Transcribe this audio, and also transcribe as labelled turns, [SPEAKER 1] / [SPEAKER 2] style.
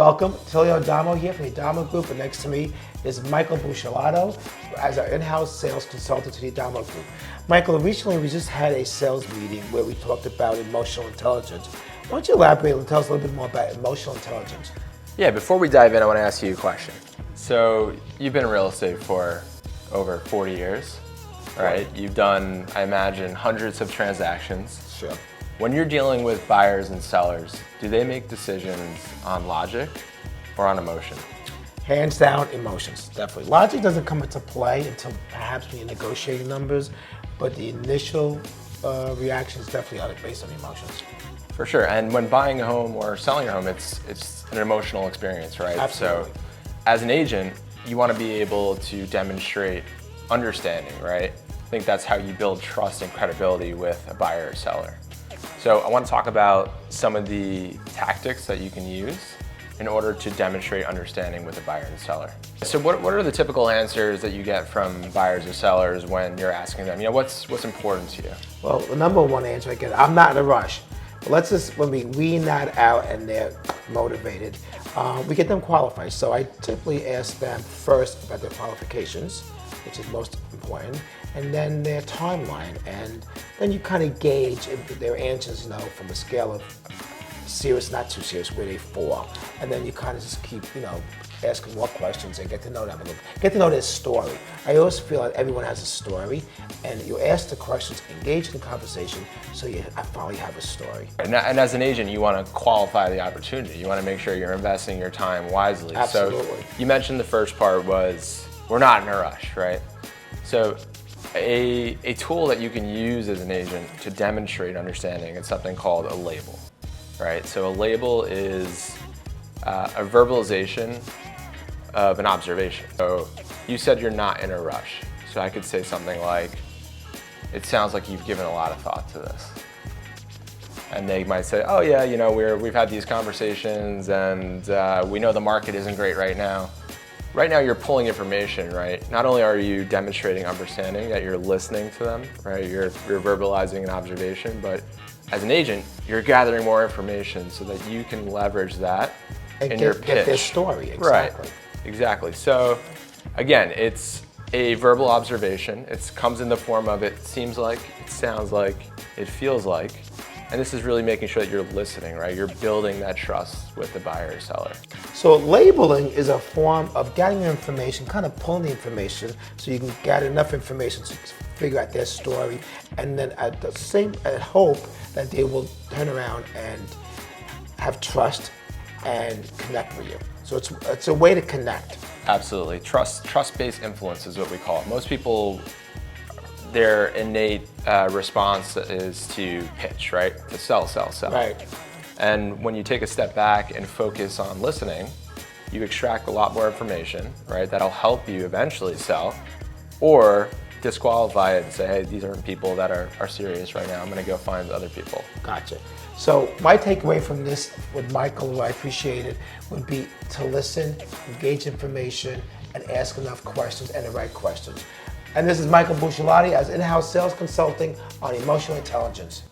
[SPEAKER 1] Welcome, Adamo here from the Adamo Group, and next to me is Michael Bucciolato as our in-house sales consultant to the Adamo Group. Michael, recently we just had a sales meeting where we talked about emotional intelligence. Why don't you elaborate and tell us a little bit more about emotional intelligence?
[SPEAKER 2] Yeah, before we dive in, I want to ask you a question. So you've been in real estate for over 40 years, right? You've done, I imagine, hundreds of transactions.
[SPEAKER 1] Sure.
[SPEAKER 2] When you're dealing with buyers and sellers, do they make decisions on logic or on emotion?
[SPEAKER 1] Hands down, emotions, definitely. Logic doesn't come into play until perhaps when you're negotiating numbers, but the initial reaction is definitely based on emotions.
[SPEAKER 2] For sure, and when buying a home or selling a home, it's an emotional experience, right?
[SPEAKER 1] Absolutely.
[SPEAKER 2] So as an agent, you want to be able to demonstrate understanding, right? I think that's how you build trust and credibility with a buyer or seller. So I want to talk about some of the tactics that you can use in order to demonstrate understanding with a buyer and seller. So what are the typical answers that you get from buyers or sellers when you're asking them, what's important to you?
[SPEAKER 1] Well, the number one answer I get, I'm not in a rush. But let's just, when we wean that out and they're motivated, we get them qualified. So I typically ask them first about their qualifications, which is most important, and then their timeline. And then you kind of gauge if their answers, from a scale of serious, not too serious, where they fall. And then you kind of just keep, asking more questions and get to know them a little, get to know their story. I always feel like everyone has a story, and you ask the questions, engage in the conversation, so I finally have a story.
[SPEAKER 2] And as an agent, you want to qualify the opportunity. You want to make sure you're investing your time wisely.
[SPEAKER 1] Absolutely.
[SPEAKER 2] So you mentioned the first part was, we're not in a rush, right? So a tool that you can use as an agent to demonstrate understanding is something called a label, right? So a label is a verbalization of an observation. So you said you're not in a rush. So I could say something like, it sounds like you've given a lot of thought to this. And they might say, oh yeah, we've had these conversations and we know the market isn't great right now. Right now you're pulling information, right? Not only are you demonstrating understanding, that you're listening to them, right? You're verbalizing an observation, but as an agent, you're gathering more information so that you can leverage that in your pitch.
[SPEAKER 1] Get their story, exactly.
[SPEAKER 2] Right, exactly. So again, it's a verbal observation. It comes in the form of it seems like, it sounds like, it feels like. And this is really making sure that you're listening, right? You're building that trust with the buyer or seller.
[SPEAKER 1] So labeling is a form of gathering information, kind of pulling the information so you can gather enough information to figure out their story, and then I hope that they will turn around and have trust and connect with you. So it's a way to connect.
[SPEAKER 2] Absolutely. Trust-based influence is what we call it. Most people, their innate response is to pitch, right? To sell.
[SPEAKER 1] Right.
[SPEAKER 2] And when you take a step back and focus on listening, you extract a lot more information, right? That'll help you eventually sell, or disqualify it and say, hey, these aren't people that are serious right now. I'm gonna go find other people.
[SPEAKER 1] Gotcha. So my takeaway from this with Michael, who I appreciated, would be to listen, engage information, and ask enough questions and the right questions. And this is Michael Bucciolato as in-house sales consulting on emotional intelligence.